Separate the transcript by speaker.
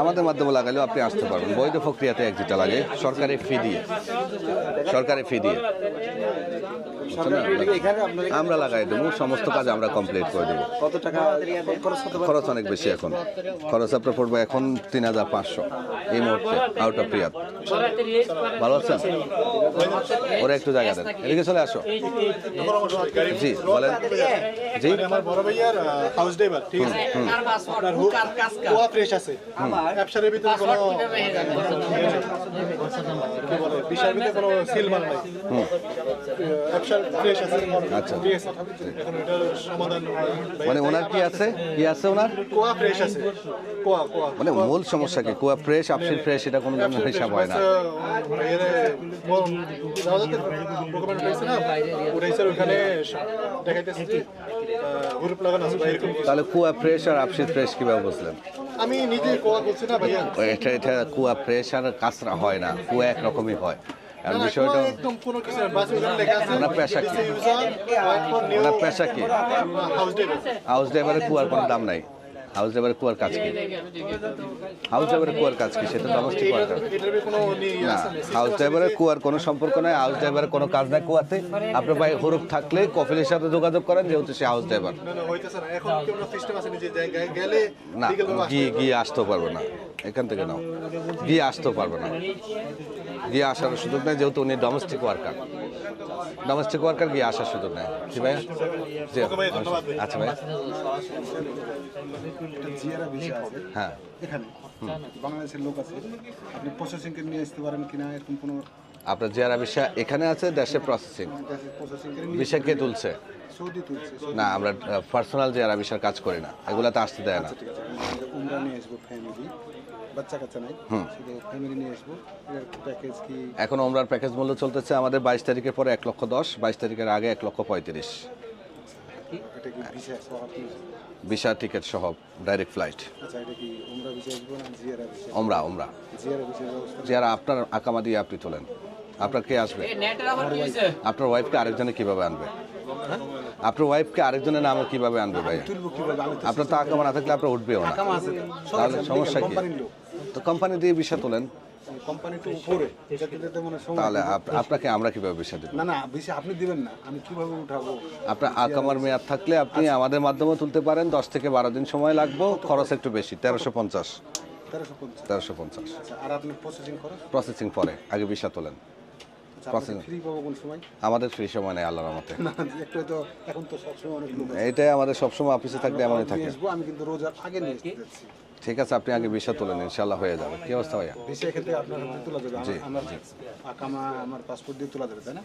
Speaker 1: আমাদের মাধ্যমে লাগাইলেও আপনি আসতে পারবেন। বৈধ প্রক্রিয়াতে এক্সিটটা লাগে, সরকারি ফি দিয়ে। আমরা লাগাই দেবো, সমস্ত কাজ আমরা কমপ্লিট করে দেবো।
Speaker 2: কত টাকা
Speaker 1: খরচ অনেক বেশি এখন, খরচ আপনার পড়বে এখন 3500 এই মুহূর্তে আউট অফ রিয়াদ। ভালো আছেন? ওরা একটু জায়গা দেন, এদিকে চলে আসো। জি বলেন। জি
Speaker 3: আমার বড় ভাইয়ার হাউস ড্রাইভার, ঠিক আছে? আপনার কোয়া ফ্রেশ আছে, ব্যবসার ভিতরে কোনো কি বলে বিষয়ের ভিতরে কোনো সিল মার নাই, ব্যবসার ফ্রেশ আছে।
Speaker 1: আচ্ছা,
Speaker 3: ঠিক আছে, এখন এটার সমাধান
Speaker 1: মানে ওনার কি আছে ওনার
Speaker 3: কোয়া ফ্রেশ আছে, কোয়া
Speaker 1: মানে মূল সমস্যা কি? কুয়া ফ্রেশ, আপসিল ফ্রেশ, এটা কোনো হিসাব হয় না।
Speaker 3: ডকুমেন্ট হয়েছে না, উঠাইছে ওখানে দেখাইতেছে যে গ্রুপ লাগানো আছে বা এরকম কিছু।
Speaker 1: তাহলে কুয়া ফ্রেশ আর আপসিল ফ্রেশ কিভাবে বুঝলেন?
Speaker 3: আমি নিজে কোয়া করছি না ভাইয়া।
Speaker 1: এটা কুয়া ফ্রেশ আর কাঁচরা হয় না, কুয়া একরকমই হয়। আর
Speaker 3: না,
Speaker 1: বিষয়টা
Speaker 3: কোয়া একদম কোনো কিছু না, বাস ওখানে লেখা আছে
Speaker 1: ওনার পেশা কি?
Speaker 3: ওনার
Speaker 1: ওনার পেশা কি?
Speaker 3: House driver.
Speaker 1: হাউস ড্রাইভারের কুয়ার কোনো দাম নাই। হাউস ড্রাইভারের কুয়ার কাজ কি? হাউস ড্রাইভারের কুয়ার কাজ কি? সেটা ডোমেস্টিক ওয়ার্কার
Speaker 3: এটার কোনো
Speaker 1: না। হাউস ড্রাইভারের কুয়ার কোনো সম্পর্ক নাই, হাউস ড্রাইভারের কোনো কাজ নাই কুয়াতে। আপনার ভাই হরুপ থাকলে কফিলের সাথে যোগাযোগ করেন, যেহেতু সে হাউস ড্রাইভার।
Speaker 3: না হইতেছে না, এখন কি কোনো সিস্টেম আছে নিজে জায়গায় গেলে
Speaker 1: না,
Speaker 3: legal ভাবে আসতে
Speaker 1: গিয়ে আসতেও পারবে না, এখান থেকে নাও, গিয়ে আসতেও পারবে না, গিয়ে আসার সুযোগ নেই, যেহেতু উনি ডোমেস্টিক ওয়ার্কার। ডোমেস্টিক ওয়ার্কার গিয়ে আসার সুযোগ নেই। জি ভাইয়া, জি আচ্ছা ভাই,
Speaker 4: জিয়ারা ভিসা আছে
Speaker 1: হ্যাঁ
Speaker 4: এখানে বাংলাদেশের লোক আছে, আপনি প্রসেসিং কে নিয়ে আসতে পারেন কিনা এরকম কোনো
Speaker 1: আপনার জিয়ারা ভিসা এখানে আছে, দেশে প্রসেসিং।
Speaker 4: প্রসেসিং কে
Speaker 1: ভিসা কে তুলছে?
Speaker 4: সৌদি তুলছে।
Speaker 1: না, আমরা পার্সোনাল জিয়ারা ভিসার কাজ করি না, এগুলাতে আসতে দেয় না।
Speaker 4: ঠিক আছে, উমরা নিয়ে আসবো ফ্যামিলি, বাচ্চা কাচ্চা নাই, শুধু ফ্যামিলি নিয়ে আসবো। এর প্যাকেজ কি?
Speaker 1: এখন ওমরার প্যাকেজ মূল্য চলতেছে আমাদের 22 তারিখের পরে 1,10,000, 22 তারিখের আগে 1,35,000।
Speaker 4: এটা কি ভিসা সহ আপনি?
Speaker 1: ভিসা টিকিট সহ ডাইরেক্ট ফ্লাইট।
Speaker 4: আচ্ছা, এটা কি উমরা ভিসা আসবো না জিয়ারা ভিসা?
Speaker 1: ওমরা
Speaker 4: জিয়ারা ভিসার ব্যবস্থা
Speaker 1: যারা আপনার আকামা দিয়ে আপনি তোলেন, আপনার কে আসবে? আপনার ওয়াইফকে আরেকজনে কিভাবে আনবে? আপনার ওয়াইফকে আরেকজনের নামে কিভাবে আনবে ভাই?
Speaker 4: তুলবো কিভাবে? আমি তো
Speaker 1: আপনার তো আকামা না থাকলে আপনার উঠবেও না, তাহলে সমস্যা কি?
Speaker 4: কোম্পানির লোক,
Speaker 1: তো কোম্পানি দিয়ে ভিসা তোলেন,
Speaker 4: কোম্পানি তো উপরে, যাতে যাতে মানে সময়
Speaker 1: তাহলে আপনাকে আমরা কিভাবে ভিসা দেব?
Speaker 4: না না ভিসা আপনি দিবেন না, আমি কিভাবে উঠাবো?
Speaker 1: আপনার আকামার মেয়াদ থাকলে আপনি আমাদের মাধ্যমে তুলতে পারেন, 10 থেকে 12 দিন সময় লাগবে, খরচ একটু বেশি, 1350।
Speaker 4: 1350। আচ্ছা, আর আপনি প্রসেসিং করেন?
Speaker 1: প্রসেসিং পরে, আগে ভিসা তোলেন।
Speaker 4: প্রসেসিং ফ্রি পাবো কোন সময়?
Speaker 1: আমাদের ফ্রি সময় নেই আল্লাহর রহমতে।
Speaker 4: না একটু তো এখন তো সবসময় অনেক লোক আছে।
Speaker 1: এটাই আমাদের সবসময় অফিসে থাকলে এমনই
Speaker 4: নিয়ে
Speaker 1: থাকে।
Speaker 4: আসবো, আমি কিন্তু রোজার আগে নিয়ে আসতে যাচ্ছি।
Speaker 1: ঠিক আছে, আপনি আগে ভিসা তোলেন, ইনশাল্লাহ হয়ে যাবে। কি অবস্থা ভাইয়া?
Speaker 4: ভিসা ক্ষেত্রে আপনার হাতে তোলা যাবে, আমার আকামা আমার পাসপোর্ট দিয়ে তোলা যাবে, তাই না?